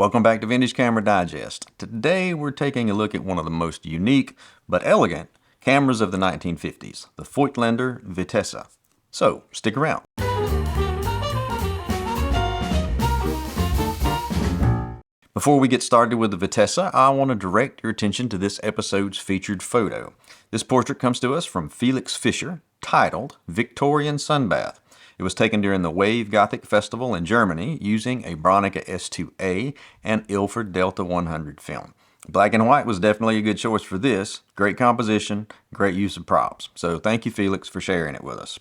Welcome back to Vintage Camera Digest. Today we're taking a look at one of the most unique but elegant cameras of the 1950s, the Voigtlander Vitessa. So, stick around. Before we get started with the Vitessa, I want to direct your attention to this episode's featured photo. This portrait comes to us from Felix Fischer, titled Victorian Sunbath. It was taken during the Wave Gothic Festival in Germany using a Bronica S2A and Ilford Delta 100 film. Black and white was definitely a good choice for this. Great composition, great use of props. So thank you, Felix, for sharing it with us.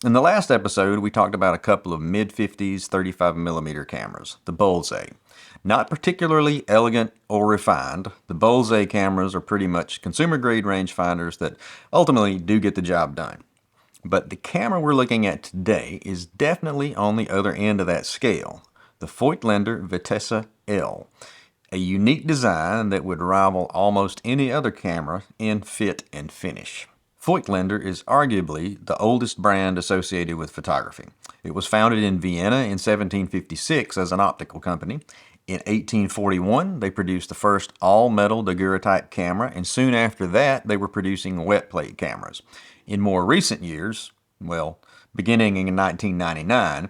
In the last episode, we talked about a couple of mid-50s 35mm cameras, the Bullseye. Not particularly elegant or refined, the Bullseye cameras are pretty much consumer-grade rangefinders that ultimately do get the job done. But the camera we're looking at today is definitely on the other end of that scale, the Voigtlander Vitessa L, a unique design that would rival almost any other camera in fit and finish. Voigtlander is arguably the oldest brand associated with photography. It was founded in Vienna in 1756 as an optical company. In 1841, they produced the first all-metal daguerreotype camera, and soon after that, they were producing wet plate cameras. In more recent years, beginning in 1999,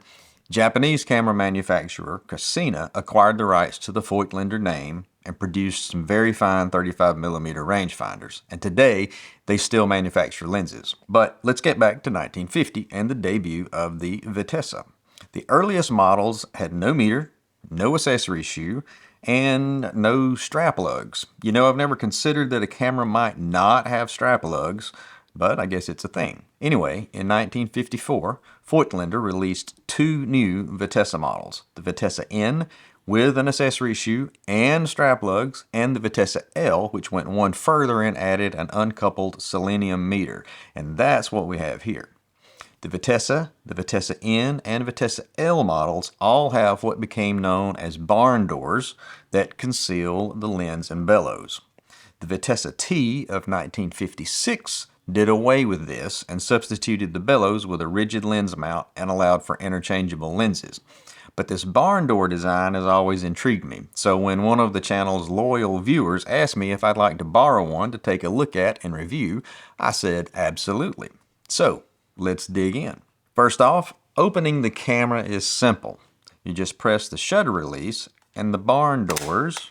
Japanese camera manufacturer Casina acquired the rights to the Voigtlander name and produced some very fine 35mm rangefinders. And today, they still manufacture lenses. But let's get back to 1950 and the debut of the Vitessa. The earliest models had no meter, no accessory shoe, and no strap lugs. You know, I've never considered that a camera might not have strap lugs, but I guess it's a thing. Anyway, in 1954, Voigtlander released two new Vitessa models, the Vitessa N with an accessory shoe and strap lugs, and the Vitessa L, which went one further and added an uncoupled selenium meter. And that's what we have here. The Vitessa N, and Vitessa L models all have what became known as barn doors that conceal the lens and bellows. The Vitessa T of 1956 did away with this and substituted the bellows with a rigid lens mount and allowed for interchangeable lenses. But this barn door design has always intrigued me, so when one of the channel's loyal viewers asked me if I'd like to borrow one to take a look at and review, I said absolutely. So, let's dig in. First off, opening the camera is simple. You just press the shutter release and the barn doors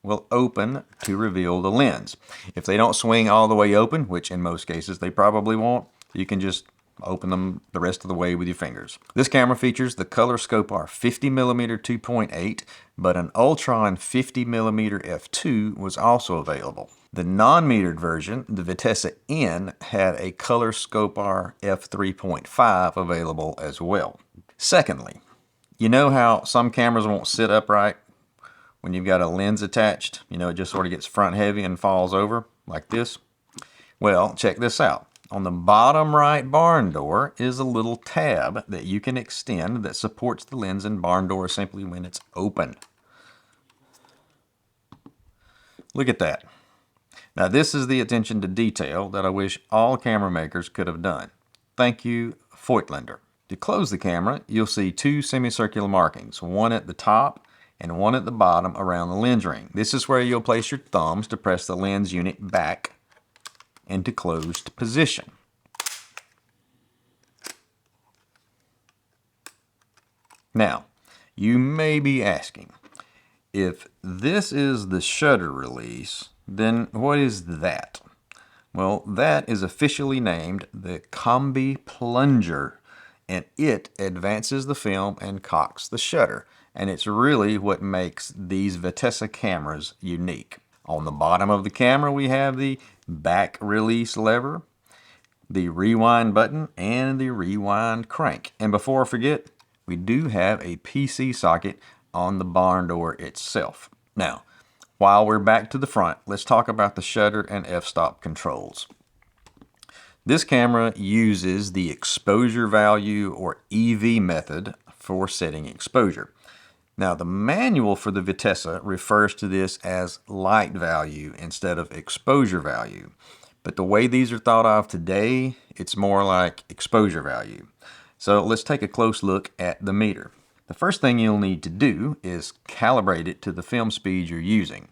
will open to reveal the lens. If they don't swing all the way open, which in most cases they probably won't, you can just open them the rest of the way with your fingers. This camera features the Color Scope R 50mm 2.8, but an Ultron 50mm f2 was also available. The non-metered version, the Vitessa N, had a Color Scope R f3.5 available as well. Secondly, you know how some cameras won't sit upright when you've got a lens attached? You know, it just sort of gets front heavy and falls over like this. Well, check this out. On the bottom right barn door is a little tab that you can extend that supports the lens and barn door simply when it's open. Look at that. Now this is the attention to detail that I wish all camera makers could have done. Thank you, Voigtlander. To close the camera, you'll see two semicircular markings, one at the top and one at the bottom around the lens ring. This is where you'll place your thumbs to press the lens unit back into closed position. Now, you may be asking, if this is the shutter release, then what is that? Well, that is officially named the combi-plunger, and it advances the film and cocks the shutter. And it's really what makes these Vitessa cameras unique. On the bottom of the camera, we have the back release lever, the rewind button, and the rewind crank. And before I forget, we do have a PC socket on the barn door itself. Now, while we're back to the front, let's talk about the shutter and f-stop controls. This camera uses the exposure value or EV method for setting exposure. Now, the manual for the Vitessa refers to this as light value instead of exposure value. But the way these are thought of today, it's more like exposure value. So let's take a close look at the meter. The first thing you'll need to do is calibrate it to the film speed you're using.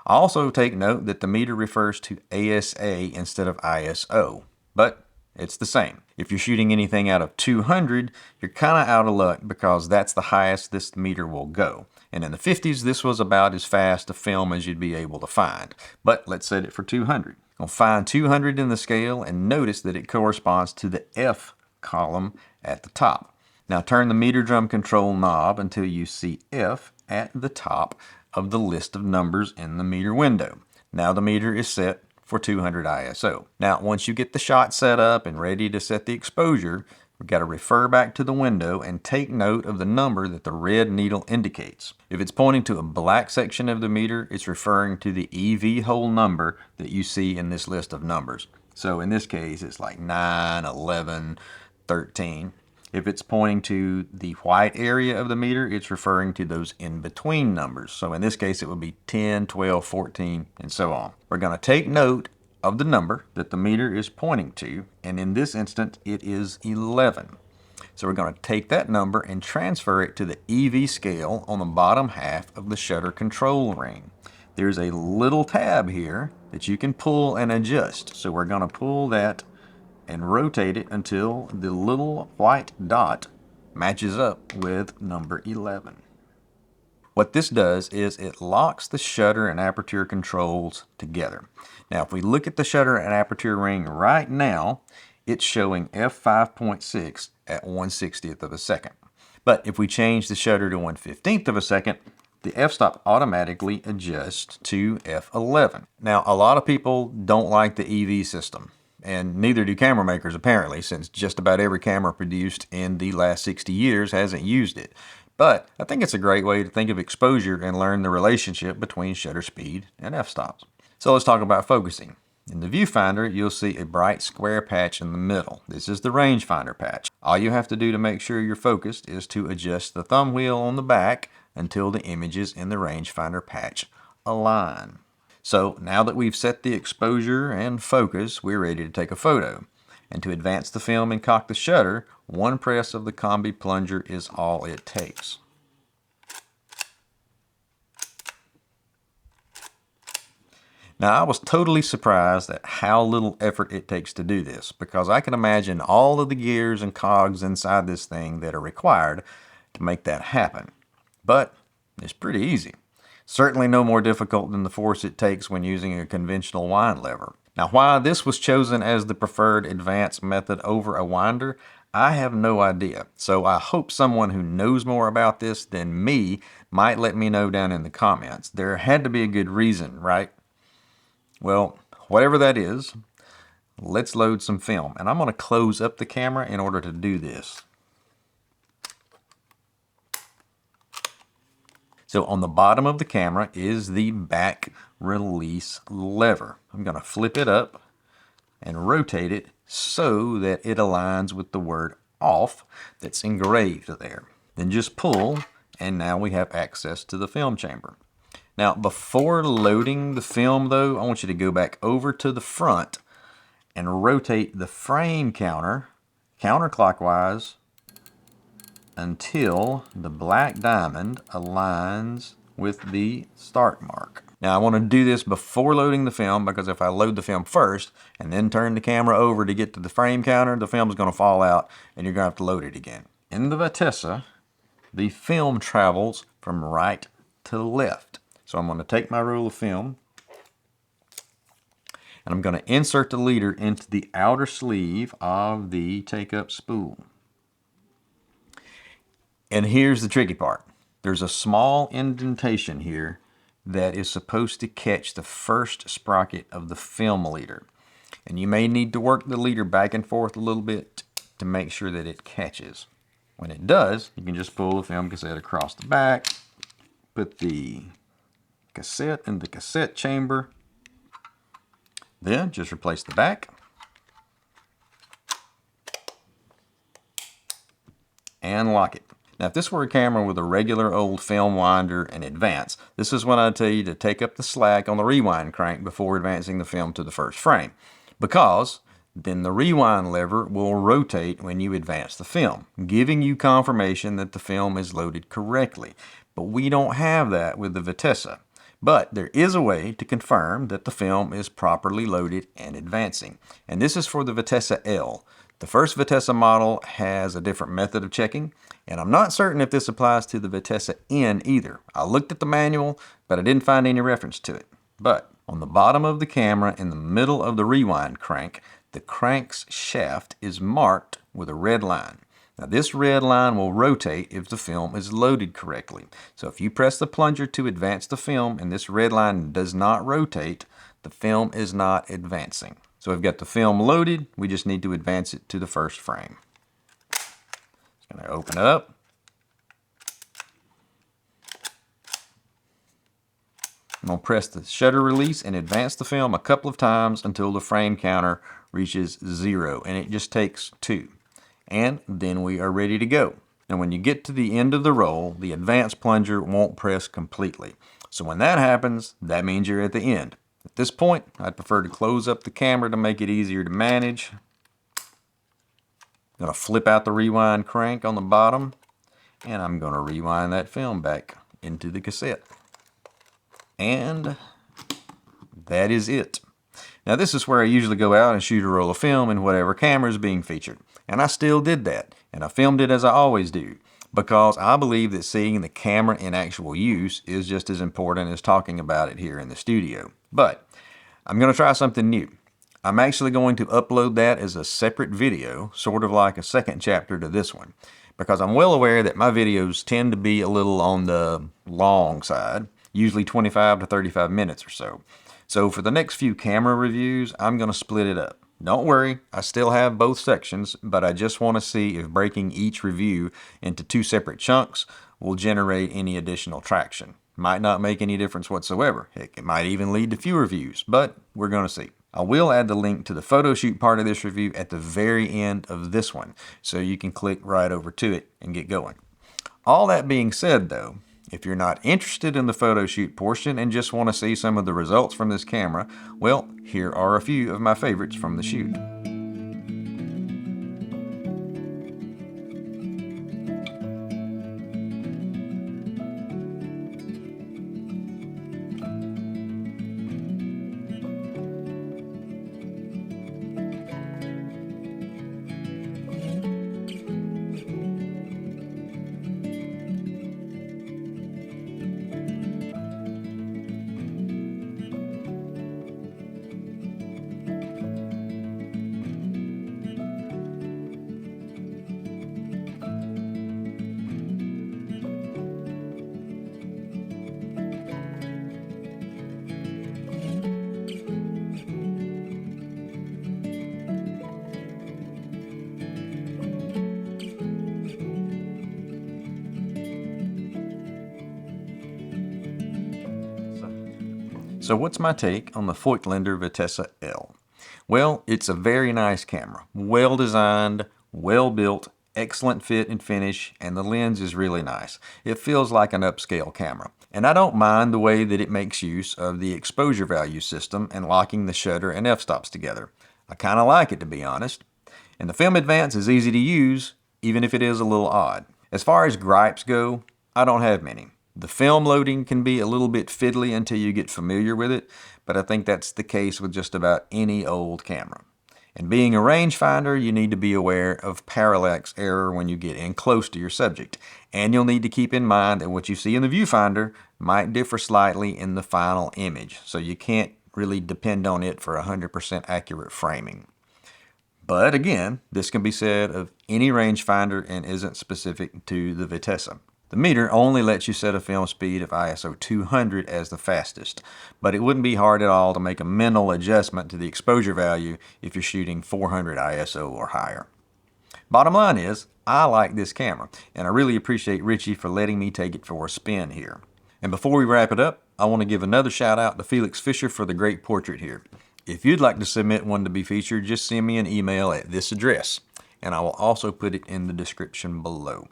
Also take note that the meter refers to ASA instead of ISO, but it's the same. If you're shooting anything out of 200, you're kind of out of luck because that's the highest this meter will go. And in the 50s, this was about as fast a film as you'd be able to find. But let's set it for 200. I'll find 200 in the scale and notice that it corresponds to the F column at the top. Now turn the meter drum control knob until you see F at the top of the list of numbers in the meter window. Now the meter is set for 200 ISO. Now once you get the shot set up and ready to set the exposure, we've got to refer back to the window and take note of the number that the red needle indicates. If it's pointing to a black section of the meter, it's referring to the EV hole number that you see in this list of numbers. So in this case, it's like 9, 11, 13. If it's pointing to the white area of the meter, it's referring to those in-between numbers. So in this case, it would be 10, 12, 14, and so on. We're going to take note of the number that the meter is pointing to, and in this instance, it is 11. So we're going to take that number and transfer it to the EV scale on the bottom half of the shutter control ring. There's a little tab here that you can pull and adjust. So we're going to pull that and rotate it until the little white dot matches up with number 11. What this does is it locks the shutter and aperture controls together. Now if we look at the shutter and aperture ring right now, it's showing f5.6 at 1/60th of a second. But if we change the shutter to 1/15th of a second, the f-stop automatically adjusts to f11. Now a lot of people don't like the EV system, and neither do camera makers apparently, since just about every camera produced in the last 60 years hasn't used it. But I think it's a great way to think of exposure and learn the relationship between shutter speed and f-stops. So let's talk about focusing. In the viewfinder, you'll see a bright square patch in the middle. This is the rangefinder patch. All you have to do to make sure you're focused is to adjust the thumb wheel on the back until the images in the rangefinder patch align. So now that we've set the exposure and focus, we're ready to take a photo. And to advance the film and cock the shutter, one press of the combi-plunger is all it takes. Now I was totally surprised at how little effort it takes to do this, because I can imagine all of the gears and cogs inside this thing that are required to make that happen. But it's pretty easy. Certainly no more difficult than the force it takes when using a conventional wind lever. Now why this was chosen as the preferred advanced method over a winder, I have no idea. So I hope someone who knows more about this than me might let me know down in the comments. There had to be a good reason, right? Well, whatever that is, let's load some film. And I'm going to close up the camera in order to do this. So on the bottom of the camera is the back release lever. I'm going to flip it up and rotate it so that it aligns with the word off that's engraved there. Then just pull, and now we have access to the film chamber. Now before loading the film though, I want you to go back over to the front and rotate the frame counter counterclockwise until the black diamond aligns with the start mark. Now I want to do this before loading the film, because if I load the film first and then turn the camera over to get to the frame counter, the film is going to fall out and you're going to have to load it again. In the Vitessa, the film travels from right to left. So I'm going to take my roll of film and I'm going to insert the leader into the outer sleeve of the take-up spool. And here's the tricky part. There's a small indentation here that is supposed to catch the first sprocket of the film leader. And you may need to work the leader back and forth a little bit to make sure that it catches. When it does, you can just pull the film cassette across the back, put the cassette in the cassette chamber, then just replace the back, and lock it. Now if this were a camera with a regular old film winder and advance, this is when I tell you to take up the slack on the rewind crank before advancing the film to the first frame, because then the rewind lever will rotate when you advance the film, giving you confirmation that the film is loaded correctly. But we don't have that with the Vitessa. But there is a way to confirm that the film is properly loaded and advancing. And this is for the Vitessa L. The first Vitessa model has a different method of checking, and I'm not certain if this applies to the Vitessa N either. I looked at the manual, but I didn't find any reference to it. But on the bottom of the camera in the middle of the rewind crank, the crank's shaft is marked with a red line. Now this red line will rotate if the film is loaded correctly. So if you press the plunger to advance the film and this red line does not rotate, the film is not advancing. So we've got the film loaded, we just need to advance it to the first frame. Just going to open it up. I'm going to press the shutter release and advance the film a couple of times until the frame counter reaches 0, and it just takes 2. And then we are ready to go. And when you get to the end of the roll, the advance plunger won't press completely. So when that happens, that means you're at the end. At this point, I'd prefer to close up the camera to make it easier to manage. I'm going to flip out the rewind crank on the bottom, and I'm going to rewind that film back into the cassette. And that is it. Now this is where I usually go out and shoot a roll of film in whatever camera is being featured. And I still did that. And I filmed it as I always do, because I believe that seeing the camera in actual use is just as important as talking about it here in the studio. But I'm going to try something new. I'm actually going to upload that as a separate video, sort of like a second chapter to this one, because I'm well aware that my videos tend to be a little on the long side, usually 25 to 35 minutes or so. So for the next few camera reviews, I'm going to split it up. Don't worry, I still have both sections, but I just want to see if breaking each review into 2 separate chunks will generate any additional traction. Might not make any difference whatsoever. Heck, it might even lead to fewer views, but we're going to see. I will add the link to the photo shoot part of this review at the very end of this one, so you can click right over to it and get going. All that being said though, if you're not interested in the photo shoot portion and just want to see some of the results from this camera, well, here are a few of my favorites from the shoot. So what's my take on the Voigtlander Vitessa L? Well, it's a very nice camera. Well designed, well built, excellent fit and finish, and the lens is really nice. It feels like an upscale camera. And I don't mind the way that it makes use of the exposure value system and locking the shutter and f-stops together. I kind of like it, to be honest. And the film advance is easy to use, even if it is a little odd. As far as gripes go, I don't have many. The film loading can be a little bit fiddly until you get familiar with it, but I think that's the case with just about any old camera. And being a rangefinder, you need to be aware of parallax error when you get in close to your subject. And you'll need to keep in mind that what you see in the viewfinder might differ slightly in the final image, so you can't really depend on it for 100% accurate framing. But again, this can be said of any rangefinder and isn't specific to the Vitessa. The meter only lets you set a film speed of ISO 200 as the fastest, but it wouldn't be hard at all to make a mental adjustment to the exposure value if you're shooting 400 ISO or higher. Bottom line is, I like this camera, and I really appreciate Richie for letting me take it for a spin here. And before we wrap it up, I want to give another shout out to Felix Fisher for the great portrait here. If you'd like to submit one to be featured, just send me an email at this address, and I will also put it in the description below.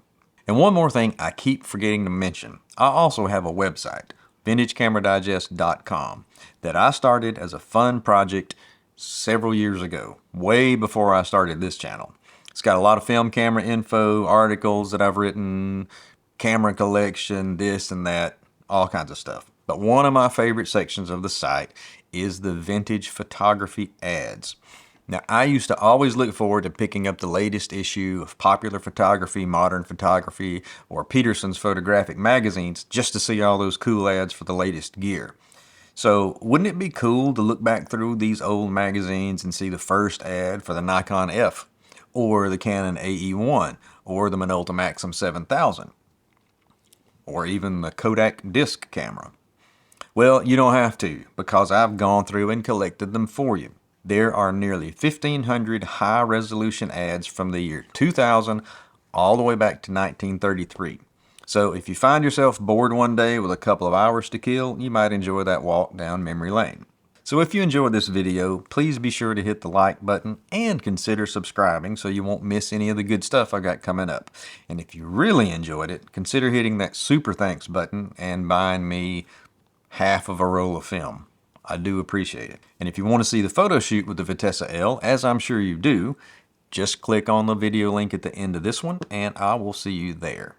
And one more thing I keep forgetting to mention, I also have a website, vintagecameradigest.com, that I started as a fun project several years ago, way before I started this channel. It's got a lot of film camera info, articles that I've written, camera collection, this and that, all kinds of stuff. But one of my favorite sections of the site is the vintage photography ads. Now, I used to always look forward to picking up the latest issue of Popular Photography, Modern Photography, or Peterson's photographic magazines just to see all those cool ads for the latest gear. So wouldn't it be cool to look back through these old magazines and see the first ad for the Nikon F, or the Canon AE1, or the Minolta Maxxum 7000, or even the Kodak disc camera? Well, you don't have to, because I've gone through and collected them for you. There are nearly 1,500 high-resolution ads from the year 2000 all the way back to 1933. So if you find yourself bored one day with a couple of hours to kill, you might enjoy that walk down memory lane. So if you enjoyed this video, please be sure to hit the like button and consider subscribing so you won't miss any of the good stuff I got coming up. And if you really enjoyed it, consider hitting that super thanks button and buying me half of a roll of film. I do appreciate it. And if you want to see the photo shoot with the Vitessa L, as I'm sure you do, just click on the video link at the end of this one and I will see you there.